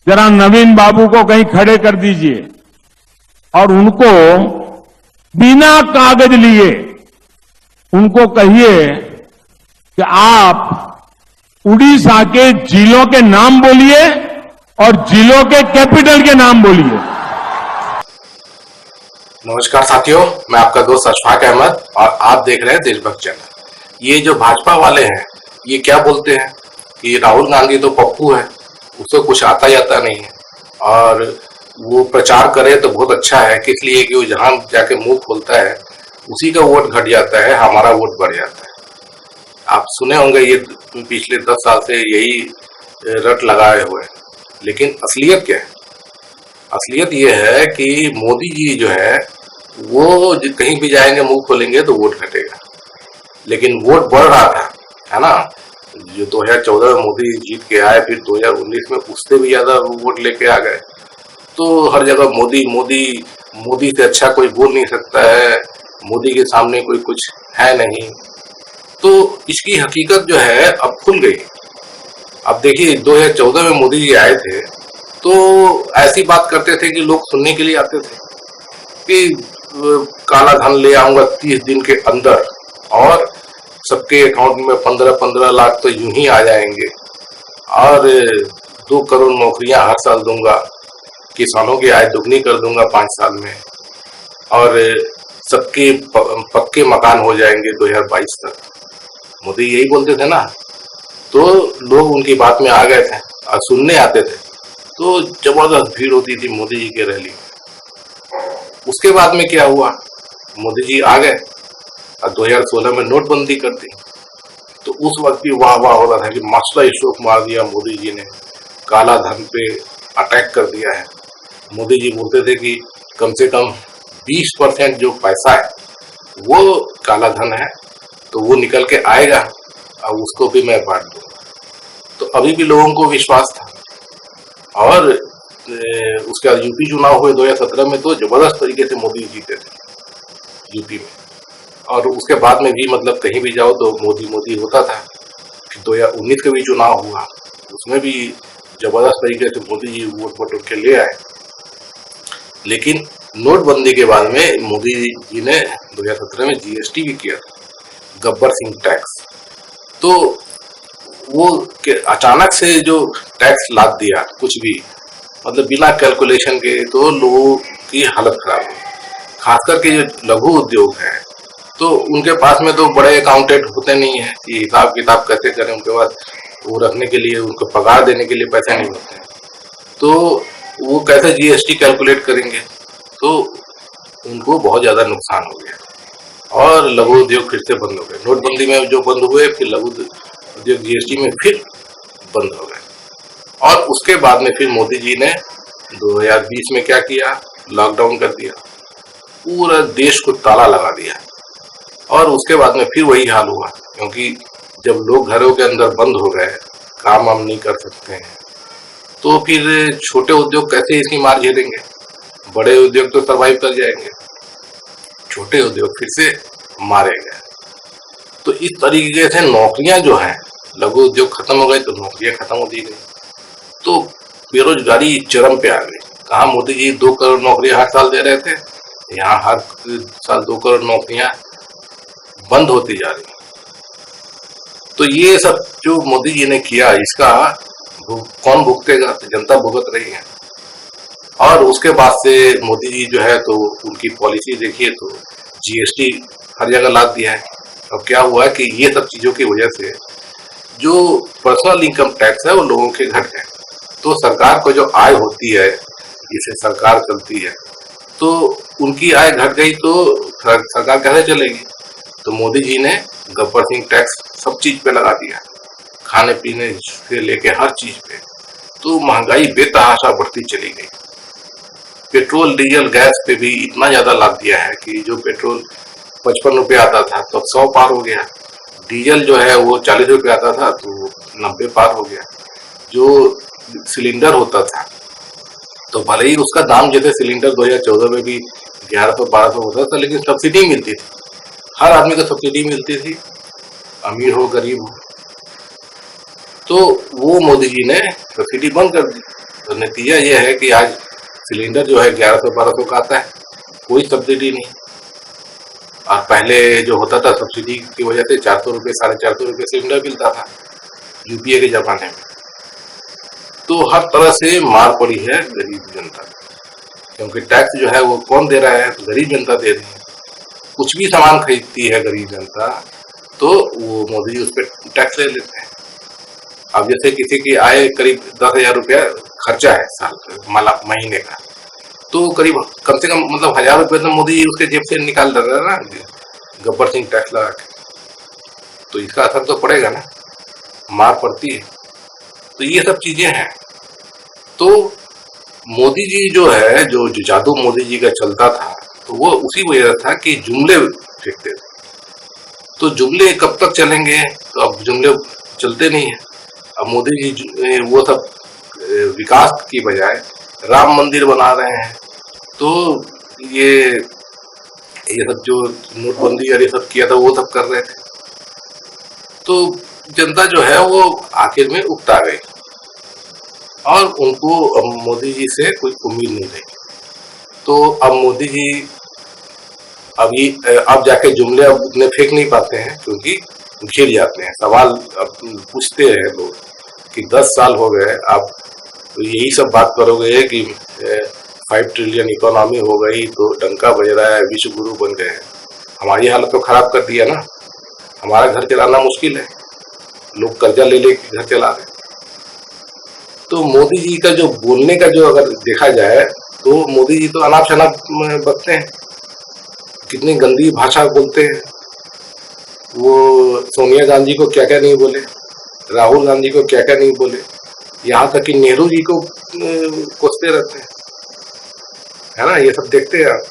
जरा नवीन बाबू को कहीं खड़े कर दीजिए और उनको बिना कागज लिए उनको कहिए कि आप उड़ीसा के जिलों के नाम बोलिए और जिलों के कैपिटल के नाम बोलिए। नमस्कार साथियों, मैं आपका दोस्त अशफाक अहमद और आप देख रहे हैं देशभक्त चैनल। ये जो भाजपा वाले हैं ये क्या बोलते हैं कि राहुल गांधी तो पप्पू है, उसको कुछ आता जाता नहीं है और वो प्रचार करे तो बहुत अच्छा है, किस लिए कि वो जहां जाके मुंह खोलता है उसी का वोट घट जाता है, हमारा वोट बढ़ जाता है। आप सुने होंगे ये पिछले 10 साल से यही रट लगाए हुए हैं। लेकिन असलियत क्या है? असलियत ये है कि मोदी जी जो है वो कहीं भी जाएंगे मुंह खोलेंगे तो वोट घटेगा, लेकिन वोट बढ़ रहा था, है ना। जो 2014 में मोदी जीत के आए, फिर 2019 में उससे भी ज्यादा वोट लेके आ गए। तो हर जगह मोदी मोदी मोदी से अच्छा कोई बोल नहीं सकता है, मोदी के सामने कोई कुछ है नहीं। तो इसकी हकीकत जो है अब खुल गई। अब देखिए 2014 में मोदी जी आए थे तो ऐसी बात करते थे कि लोग सुनने के लिए आते थे कि काला धन ले आऊंगा 30 दिन के अंदर और सबके अकाउंट में 15-15 लाख तो यूं ही आ जाएंगे और 2 करोड़ नौकरियां हर साल दूंगा, किसानों की आय दुगनी कर दूंगा 5 साल में और सबके पक्के मकान हो जाएंगे 2022 तक। मोदी यही बोलते थे ना, तो लोग उनकी बात में आ गए थे और सुनने आते थे, तो जबरदस्त भीड़ होती थी मोदी जी के रैली में। उसके बाद में क्या हुआ, मोदी जी आ गए और 2016 में नोटबंदी कर दी। तो उस वक्त भी वाह वाह हो रहा था कि मास्टर स्ट्रोक मार दिया मोदी जी ने, काला धन पे अटैक कर दिया है। मोदी जी बोलते थे कि कम से कम 20% जो पैसा है वो काला धन है, तो वो निकल के आएगा और उसको भी मैं बांट दूंगा। तो अभी भी लोगों को विश्वास था। और उसके बाद यूपी चुनाव हुए 2017 में, तो जबरदस्त तरीके से मोदी जीते थे यूपी में। और उसके बाद में भी मतलब कहीं भी जाओ तो मोदी मोदी होता था। 2019 का भी चुनाव हुआ, उसमें भी जबरदस्त तरीके से मोदी जी वोट बटोर के ले आए। लेकिन नोटबंदी के बाद में मोदी जी ने 2017 में जीएसटी भी किया था, गब्बर सिंह टैक्स। तो वो अचानक से जो टैक्स लाद दिया कुछ भी, मतलब बिना कैलकुलेशन के, तो लोगों की हालत खराब हुई। खास करके जो लघु उद्योग है तो उनके पास में तो बड़े अकाउंटेंट होते नहीं है कि हिसाब किताब कैसे करें, उनके पास वो रखने के लिए, उनको पगार देने के लिए पैसे नहीं होते हैं, तो वो कैसे जीएसटी कैलकुलेट करेंगे। तो उनको बहुत ज्यादा नुकसान हो गया और लघु उद्योग फिर से बंद हो गए। नोटबंदी में जो बंद हुए, फिर लघु उद्योग जीएसटी में फिर बंद हो गए। और उसके बाद में फिर मोदी जी ने 2020 में क्या किया, लॉकडाउन कर दिया, पूरा देश को ताला लगा दिया। और उसके बाद में फिर वही हाल हुआ, क्योंकि जब लोग घरों के अंदर बंद हो गए, काम वाम नहीं कर सकते हैं, तो फिर छोटे उद्योग कैसे इसकी मार झेलेंगे। बड़े उद्योग तो सरवाइव कर जाएंगे, छोटे उद्योग फिर से मारे गए। तो इस तरीके से नौकरियां जो हैं, लघु उद्योग खत्म हो गए तो नौकरियां खत्म हो दी गई, तो बेरोजगारी चरम पे आ गई। कहा मोदी जी 2 करोड़ नौकरियां हर साल दे रहे थे, यहाँ हर साल 2 करोड़ नौकरियां बंद होती जा रही। तो ये सब जो मोदी जी ने किया, इसका कौन भुगतेगा? तो जनता भुगत रही है। और उसके बाद से मोदी जी जो है तो उनकी पॉलिसी देखिए, तो जीएसटी हर जगह लाद दिया है। अब क्या हुआ कि ये सब चीजों की वजह से जो पर्सनल इनकम टैक्स है वो लोगों के घट गए। तो सरकार को जो आय होती है, जिससे सरकार चलती है, तो उनकी आय घट गई तो सरकार कैसे चलेगी। तो मोदी जी ने गब्बर सिंह टैक्स सब चीज पे लगा दिया, खाने पीने से लेके हर चीज पे। तो महंगाई बेतहाशा बढ़ती चली गई। पेट्रोल डीजल गैस पे भी इतना ज्यादा लाद दिया है कि जो पेट्रोल 55 रुपये आता था तो 100 पार हो गया। डीजल जो है वो 40 रुपये आता था तो 90 पार हो गया। जो सिलेंडर होता था तो भले ही उसका दाम जैसे सिलेंडर 2014 में भी 1100-1200 होता था, लेकिन सब्सिडी मिलती थी, हर आदमी को सब्सिडी मिलती थी, अमीर हो गरीब हो। तो वो मोदी जी ने सब्सिडी बंद कर दी। तो नतीजा ये है कि आज सिलेंडर जो है 1100-1200 का आता है, कोई सब्सिडी नहीं। और पहले जो होता था सब्सिडी की वजह से 400 रुपये 450 रुपये सिलेंडर मिलता था यूपीए के जमाने में। तो हर तरह से मार पड़ी है गरीब जनता, क्योंकि टैक्स जो है वो कौन दे रहा है? तो गरीब जनता दे रही है। कुछ भी सामान खरीदती है गरीब जनता तो वो मोदी जी उस पर टैक्स ले लेते हैं। अब जैसे किसी की आय करीब 10,000 रुपया खर्चा है साल महीने का, तो करीब कम से कम मतलब 1,000 रुपये तो मोदी जी उसके जेब से निकाल दे रहे हैं ना, गब्बर सिंह टैक्स लगा के। तो इसका असर तो पड़ेगा ना, मार पड़ती है। तो ये सब चीजें हैं। तो मोदी जी जो है, जो जादू मोदी जी का चलता था, तो वो उसी वजह था कि जुमले फेंकते थे। तो जुमले कब तक चलेंगे? तो अब जुमले चलते नहीं है। अब मोदी जी वो सब विकास की बजाय राम मंदिर बना रहे हैं। तो ये सब जो नोटबंदी और ये सब किया था वो सब कर रहे थे। तो जनता जो है वो आखिर में उकता गई और उनको अब मोदी जी से कोई उम्मीद नहीं रही। तो अब मोदी जी अब जाके जुमले अब उतने फेंक नहीं पाते हैं, क्योंकि घिर जाते हैं। सवाल अब पूछते हैं लोग कि 10 साल हो गए, आप तो यही सब बात करोगे कि 5 ट्रिलियन इकोनॉमी हो गई, तो डंका बज रहा है, विश्व गुरु बन गए हैं। हमारी हालत तो खराब कर दिया ना, हमारा घर चलाना मुश्किल है, लोग कर्जा ले लेके घर चला रहे। तो मोदी जी का जो बोलने का जो अगर देखा जाए तो मोदी जी तो अनाप शनाप बकते हैं, कितनी गंदी भाषा बोलते हैं। वो सोनिया गांधी को क्या क्या नहीं बोले, राहुल गांधी को क्या क्या नहीं बोले, यहाँ तक कि नेहरू जी को कोसते रहते हैं, है ना। ये सब देखते हैं आप,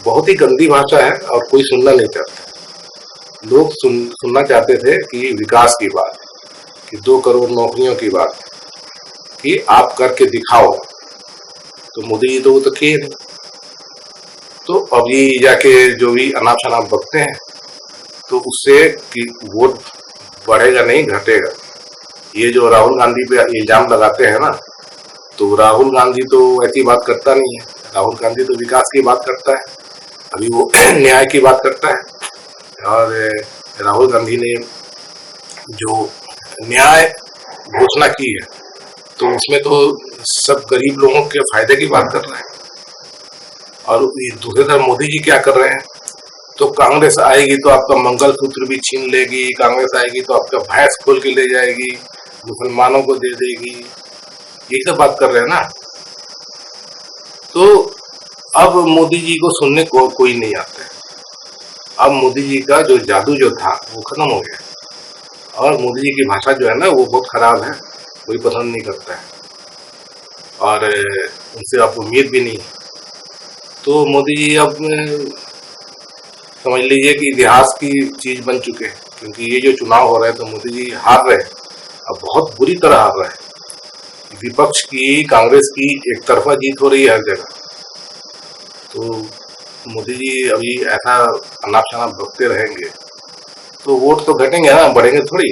बहुत ही गंदी भाषा है और कोई सुनना नहीं चाहता। लोग सुनना चाहते थे कि विकास की बात, कि 2 करोड़ नौकरियों की बात, कि आप करके दिखाओ। तो मोदी जी तो वो तो किए नहीं। तो अभी जाके जो भी अनाप शनाप बकते हैं, तो उससे कि वोट बढ़ेगा नहीं घटेगा। ये जो राहुल गांधी पे इल्जाम लगाते हैं ना, तो राहुल गांधी तो ऐसी बात करता नहीं है। राहुल गांधी तो विकास की बात करता है, अभी वो न्याय की बात करता है। और राहुल गांधी ने जो न्याय घोषणा की है, तो उसमें तो सब गरीब लोगों के फायदे की बात कर रहे हैं। और दूसरी तरफ मोदी जी क्या कर रहे हैं? तो कांग्रेस आएगी तो आपका मंगलसूत्र भी छीन लेगी, कांग्रेस आएगी तो आपका भैंस खोल के ले जाएगी, मुसलमानों को दे देगी, ये सब बात कर रहे हैं ना। तो अब मोदी जी को सुनने को कोई नहीं आता है। अब मोदी जी का जो जादू जो था वो खत्म हो गया, और मोदी जी की भाषा जो है ना वो बहुत खराब है, कोई पसंद नहीं करता है, और उनसे आप उम्मीद भी नहीं। तो मोदी जी अब समझ लीजिए कि इतिहास की चीज बन चुके हैं, क्योंकि ये जो चुनाव हो रहे हैं तो मोदी जी हार रहे हैं, अब बहुत बुरी तरह हार रहे हैं। विपक्ष की, कांग्रेस की एक तरफा जीत हो रही है हर जगह। तो मोदी जी अभी ऐसा अनाप शनाप बकते रहेंगे तो वोट तो घटेंगे ना, बढ़ेंगे थोड़ी।